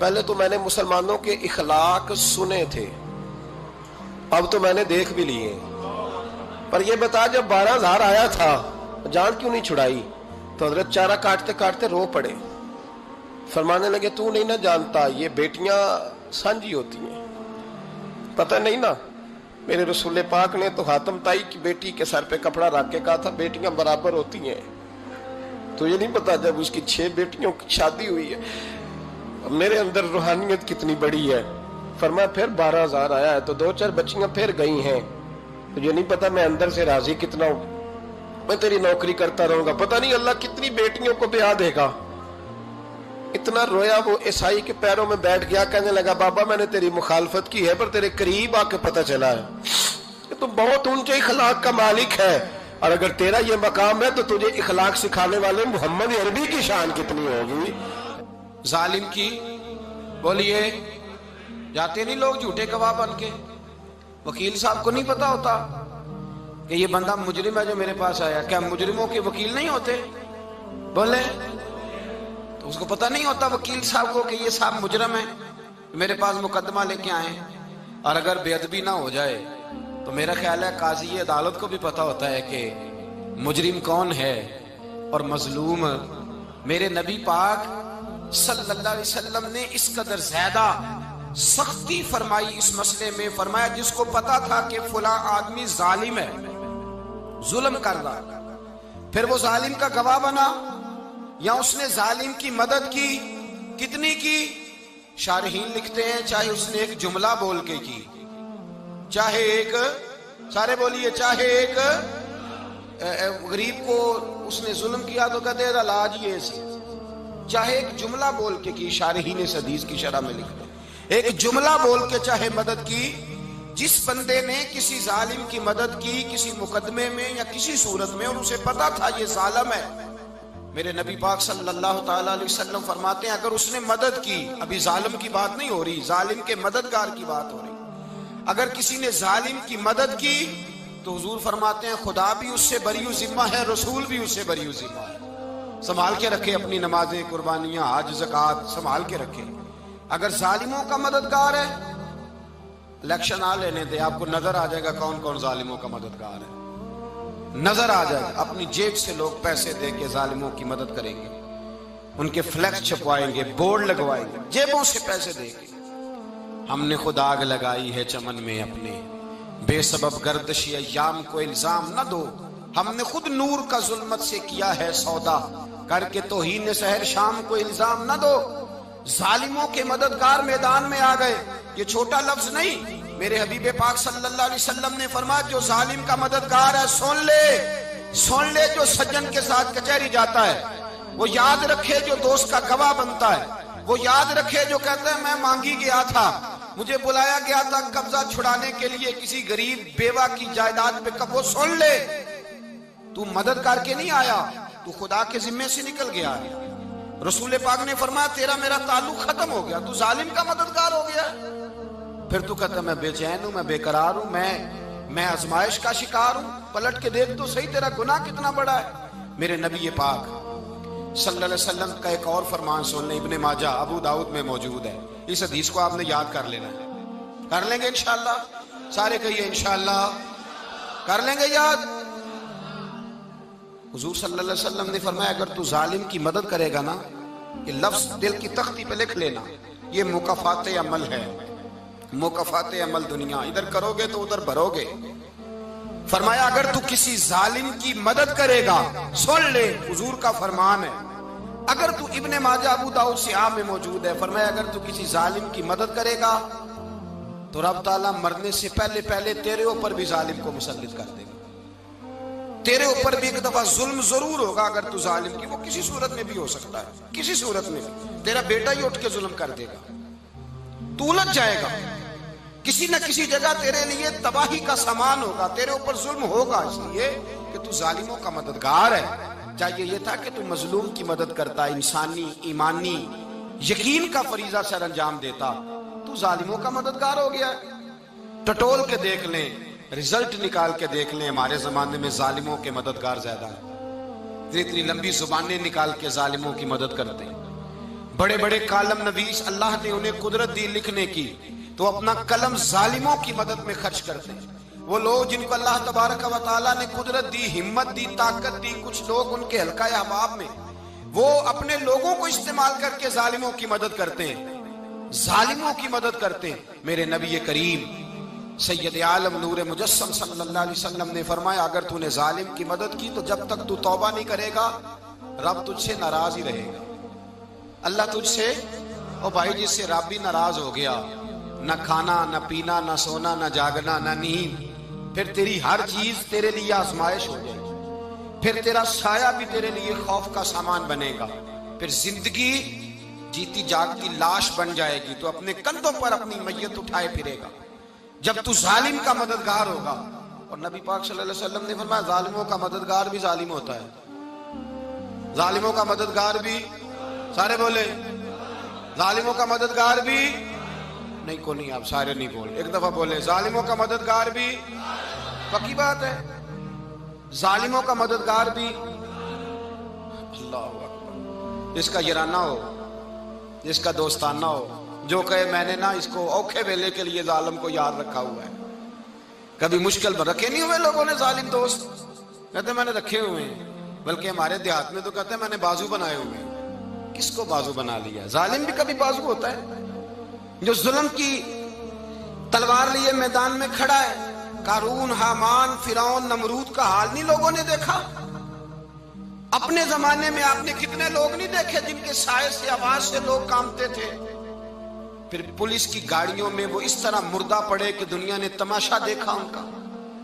پہلے تو میں نے مسلمانوں کے اخلاق سنے تھے، اب تو میں نے دیکھ بھی لیے، پر یہ بتا جب 12,000 آیا تھا جان کیوں نہیں چھڑائی؟ تو حضرت چارہ کاٹتے کاٹتے رو پڑے، فرمانے لگے تو نہیں نہ جانتا یہ بیٹیاں سانجی ہوتی ہیں، پتہ نہیں نا؟ میرے رسول پاک نے تو حاتم تائی کی بیٹی کے سر پہ کپڑا رکھ کے کہا تھا بیٹیاں برابر ہوتی ہیں، تو یہ نہیں پتا جب اس کی 6 بیٹیوں کی شادی ہوئی ہے میرے اندر روحانیت کتنی بڑی ہے۔ فرمایا پھر 12,000 آیا ہے تو 2-4 بچیاں پھر گئی ہیں، تو یہ نہیں پتا میں اندر سے راضی کتنا ہوں، میں تیری نوکری کرتا رہوں گا، پتہ نہیں اللہ کتنی بیٹیوں کو بیاہ دے گا۔ اتنا رویا وہ عیسائی کے پیروں میں بیٹھ گیا، کہنے لگا بابا میں نے تیری مخالفت کی ہے پر تیرے قریب آ کے پتہ چلا ہے کہ تو بہت اونچے اخلاق کا مالک ہے، اور اگر تیرا یہ مقام ہے تو تجھے اخلاق سکھانے والے محمد عربی کی شان کتنی ہوگی۔ ظالم کی بولیے جاتے نہیں لوگ جھوٹے گواہ بن کے، وکیل صاحب کو نہیں پتا ہوتا کہ یہ بندہ مجرم ہے جو میرے پاس آیا، کیا مجرموں کے وکیل نہیں ہوتے؟ بولے تو اس کو پتہ نہیں ہوتا وکیل صاحب کو کہ یہ صاحب مجرم ہے، میرے پاس مقدمہ لے کے آئے، اور اگر بے ادبی نہ ہو جائے تو میرا خیال ہے قاضی عدالت کو بھی پتا ہوتا ہے کہ مجرم کون ہے اور مظلوم۔ میرے نبی پاک صلی اللہ علیہ وسلم نے اس قدر زیادہ سختی فرمائی اس مسئلے میں، فرمایا جس کو پتا تھا کہ فلاں آدمی ظالم ہے، ظلم کر رہا، پھر وہ ظالم کا گواہ بنا یا اس نے ظالم کی مدد کی، کتنی کی؟ شارحین لکھتے ہیں چاہے اس نے ایک جملہ بول کے کی، چاہے ایک، سارے بولیے، چاہے ایک غریب کو اس نے ظلم کیا تو کہتے ہیں علاج یہ سی، چاہے ایک جملہ بول کے کی، شارحین اس حدیث کی شرح میں لکھتے ہیں ایک جملہ بول کے چاہے مدد کی، جس بندے نے کسی ظالم کی مدد کی کسی مقدمے میں یا کسی صورت میں اور اسے پتا تھا یہ ظالم ہے، میرے نبی پاک صلی اللہ تعالی علیہ وسلم فرماتے ہیں اگر اس نے مدد کی، ابھی ظالم کی بات نہیں ہو رہی، ظالم کے مددگار کی بات ہو رہی، اگر کسی نے ظالم کی مدد کی تو حضور فرماتے ہیں خدا بھی اس سے بری و ذمہ ہے، رسول بھی اس سے بری و ذمہ ہے۔ سنبھال کے رکھے اپنی نمازیں، قربانیاں، حج، زکوٰۃ سنبھال کے رکھے۔ اگر ظالموں کا مددگار ہے، الیکشن آ لینے دے، آپ کو نظر آ جائے گا کون کون ظالموں کا مددگار ہے، نظر آ جائے گا۔ اپنی جیب سے لوگ پیسے دے کے ظالموں کی مدد کریں گے، ان کے فلیکس چھپوائیں گے، بورڈ لگوائیں گے، جیبوں سے پیسے دے کے۔ ہم نے خود آگ لگائی ہے چمن میں اپنے، بے سبب گردشی ایام کو الزام نہ دو، ہم نے خود نور کا ظلمت سے کیا ہے سودا، کر کے توہین سحر شام کو الزام نہ دو۔ ظالموں کے مددگار میدان میں آ گئے، یہ چھوٹا لفظ نہیں، میرے حبیب پاک صلی اللہ علیہ وسلم نے فرمایا جو ظالم کا مددگار ہے سن لے جو سجن کے ساتھ کچہری جاتا ہے، وہ یاد رکھے جو دوست کا گواہ بنتا ہے، وہ یاد رکھے جو کہتا ہے میں مانگی گیا تھا، مجھے بلایا گیا تھا قبضہ چھڑانے کے لیے کسی غریب بیوہ کی جائیداد پہ، وہ سن لے تو مدد کر کے نہیں آیا، تو خدا کے ذمے سے نکل گیا ہے۔ رسول پاک نے فرمایا تیرا میرا تعلق ختم ہو گیا، تو ظالم کا مددگار ہو گیا، پھر تو کہتا میں بے چین ہوں، میں بے قرار ہوں، میں آزمائش کا شکار ہوں، پلٹ کے دیکھ تو صحیح تیرا گناہ کتنا بڑا ہے۔ میرے نبی پاک صلی اللہ علیہ وسلم کا ایک اور فرمان سن لیں، ابن ماجہ ابو داؤد میں موجود ہے، اس حدیث کو آپ نے یاد کر لینا ہے، کر لیں گے انشاءاللہ، سارے کہیے انشاءاللہ، کر لیں گے یاد۔ حضور صلی اللہ علیہ وسلم نے فرمایا اگر تو ظالم کی مدد کرے گا نا، یہ لفظ دل کی تختی پہ لکھ لینا، یہ مکافات عمل ہے، مکافات عمل دنیا، ادھر کرو گے تو ادھر بھرو گے۔ فرمایا اگر تو کسی ظالم کی مدد کرے گا، سن لے حضور کا فرمان ہے، اگر تو ابن ماجہ ابو داؤد سیاہ میں موجود ہے، فرمایا اگر تو کسی ظالم کی مدد کرے گا تو رب تعالیٰ مرنے سے پہلے تیرے اوپر بھی ظالم کو مسلط کر دے گا، تیرے اوپر بھی ایک دفعہ ظلم ضرور ہوگا اگر تو ظالم کی، وہ کسی صورت میں بھی ہو سکتا ہے، کسی صورت میں بھی تیرا بیٹا ہی اٹھ کے ظلم کر دے گا، تو الجھ جائے گا، کسی نہ کسی جگہ تیرے لیے تباہی کا سامان ہوگا، تیرے اوپر ظلم ہوگا، اس لیے کہ تو ظالموں کا مددگار ہے۔ چاہیے یہ تھا کہ تو مظلوم کی مدد کرتا، انسانی ایمانی یقین کا فریضہ سر انجام دیتا، تو ظالموں کا مددگار ہو گیا۔ ٹٹول کے دیکھ لیں، رزلٹ نکال کے دیکھ لیں، ہمارے زمانے میں ظالموں کے مددگار زیادہ ہیں، اتنی لمبی زبانیں نکال کے ظالموں کی مدد کرتے ہیں، بڑے بڑے کالم نویس اللہ نے انہیں قدرت دی لکھنے کی، تو اپنا قلم ظالموں کی مدد میں خرچ کرتے ہیں۔ وہ لوگ جن کو اللہ تبارک و تعالیٰ نے قدرت دی، ہمت دی، طاقت دی، کچھ لوگ ان کے حلقہ احباب میں، وہ اپنے لوگوں کو استعمال کر کے ظالموں کی مدد کرتے ہیں، ظالموں کی مدد کرتے ہیں۔ میرے نبی کریم سید عالم نور مجسم صلی اللہ علیہ وسلم نے فرمایا، اگر تو نے ظالم کی مدد کی تو جب تک تو توبہ نہیں کرے گا رب تجھ سے ناراض ہی رہے گا۔ اللہ تجھ سے، او بھائی جس سے رب بھی ناراض ہو گیا، نہ کھانا نہ پینا نہ سونا نہ جاگنا نہ نیند، پھر تیری ہر چیز تیرے لیے آزمائش ہو جائے گی، پھر تیرا سایہ بھی تیرے لیے خوف کا سامان بنے گا، پھر زندگی جیتی جاگتی لاش بن جائے گی، تو اپنے کندھوں پر اپنی میت اٹھائے پھرے گا جب تو ظالم کا مددگار ہوگا۔ اور نبی پاک صلی اللہ علیہ وسلم نے فرمایا ظالموں کا مددگار بھی ظالم ہوتا ہے، ظالموں کا مددگار بھی، سارے بولے ظالموں کا مددگار بھی نہیں، کو نہیں، آپ سارے نہیں بولے، ایک دفعہ بولے ظالموں کا مددگار بھی، پکی بات ہے، ظالموں کا مددگار بھی۔ اللہ اکبر، جس کا یارانہ ہو، جس کا دوستانہ ہو، جو کہے میں نے نا اس کو اوکھے ویلے کے لیے ظالم کو یاد رکھا ہوا ہے۔ کبھی مشکل میں رکھے نہیں ہوئے لوگوں نے ظالم دوست، کہتے میں نے رکھے ہوئے ہیں، بلکہ ہمارے دیہات میں تو کہتے ہیں میں نے بازو بنائے ہوئے ہیں۔ کس کو بازو بنا لیا؟ ظالم بھی کبھی بازو ہوتا ہے، جو ظلم کی تلوار لیے میدان میں کھڑا ہے۔ قارون، حامان، فرعون، نمرود کا حال نہیں لوگوں نے دیکھا؟ اپنے زمانے میں آپ نے کتنے لوگ نہیں دیکھے جن کے سائے سے، آواز سے لوگ کانپتے تھے؟ پھر پولیس کی گاڑیوں میں وہ اس طرح مردہ پڑے کہ دنیا نے تماشا دیکھا ان کا۔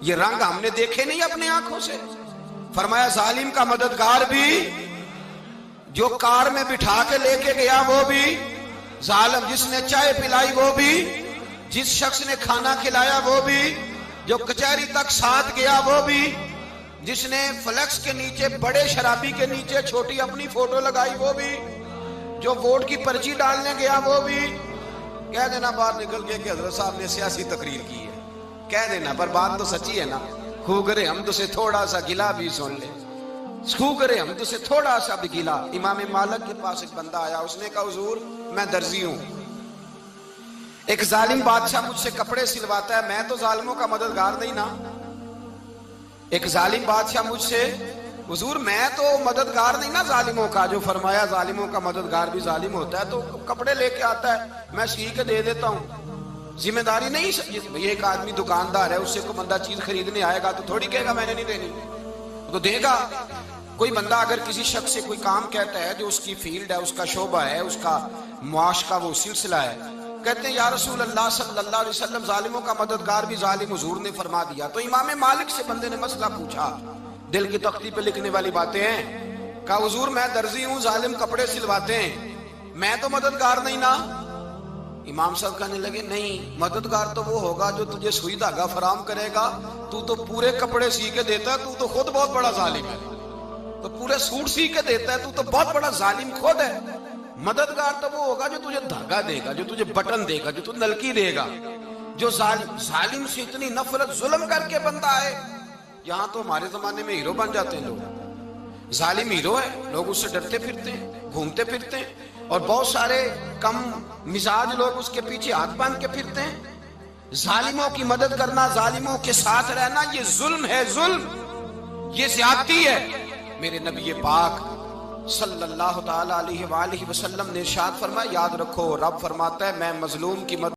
یہ رنگ ہم نے دیکھے نہیں اپنے آنکھوں سے۔ فرمایا ظالم کا مددگار بھی، جو کار میں بٹھا کے لے کے گیا وہ بھی ظالم، جس نے چائے پلائی وہ بھی، جس شخص نے کھانا کھلایا وہ بھی، جو کچہری تک ساتھ گیا وہ بھی، جس نے فلیکس کے نیچے، بڑے شرابی کے نیچے چھوٹی اپنی فوٹو لگائی وہ بھی، جو ووٹ کی پرچی ڈالنے گیا وہ بھی۔ کہہ دینا باہر نکل کے کہ حضرت صاحب نے سیاسی تقریر کی ہے، کہہ دینا، پر بات تو سچی ہے نا۔ خو کرے ہم تو سے تھوڑا سا گلا بھی سن لے، خو کرے ہم تو سے تھوڑا سا بھی گلا۔ امام مالک کے پاس ایک بندہ آیا، اس نے کہا حضور میں درزی ہوں، ایک ظالم بادشاہ مجھ سے کپڑے سلواتا ہے، میں تو ظالموں کا مددگار نہیں نا۔ ایک ظالم بادشاہ مجھ سے، حضور میں تو مددگار نہیں نا ظالموں کا، جو فرمایا ظالموں کا مددگار بھی ظالم ہوتا ہے، تو کپڑے لے کے آتا ہے میں سی کے دے دیتا ہوں، ذمہ داری نہیں۔ یہ ایک آدمی دکاندار ہے، اس سے کوئی بندہ چیز خریدنے آئے گا تو تھوڑی کہے گا میں نے نہیں دینی، تو دے گا۔ کوئی بندہ اگر کسی شخص سے کوئی کام کہتا ہے جو اس کی فیلڈ ہے، اس کا شعبہ ہے، اس کا معاش کا وہ سلسلہ ہے، کہتے ہیں یا رسول اللہ صلی اللہ علیہ وسلم ظالموں کا مددگار بھی ظالم، حضور نے فرما دیا۔ تو امام مالک سے بندے نے مسئلہ پوچھا، دل کی تختی پہ لکھنے والی باتیں ہیں، کہا حضور میں درزی ہوں، ظالم کپڑے سلواتے ہیں، میں تو مددگار نہیں نا۔ امام صاحب کہنے لگے نہیں، مددگار تو وہ ہوگا جو تجھے سوئی دھاگا فراہم کرے گا، تو پورے کپڑے سی کے دیتا ہے، تو خود بہت بڑا ظالم ہے، تو پورے سوٹ سی کے دیتا ہے، تو بہت بڑا ظالم خود ہے۔ مددگار تو وہ ہوگا جو تجھے دھاگا دے گا، جو تجھے بٹن دے گا، جو تجھے نلکی دے گا، جو ظالم سے اتنی نفرت ظلم کر کے بندہ ہے۔ یہاں تو ہمارے زمانے میں ہیرو بن جاتے ہیں لوگ، ظالم ہیرو ہے، لوگ اس سے ڈرتے پھرتے ہیں، گھومتے پھرتے ہیں، اور بہت سارے کم مزاج لوگ اس کے پیچھے ہاتھ باندھ کے پھرتے ہیں۔ ظالموں کی مدد کرنا، ظالموں کے ساتھ رہنا، یہ ظلم ہے، ظلم، یہ زیادتی ہے۔ میرے نبی پاک صلی اللہ تعالی علیہ وآلہ وسلم نے ارشاد فرمایا، یاد رکھو رب فرماتا ہے میں مظلوم کی مدد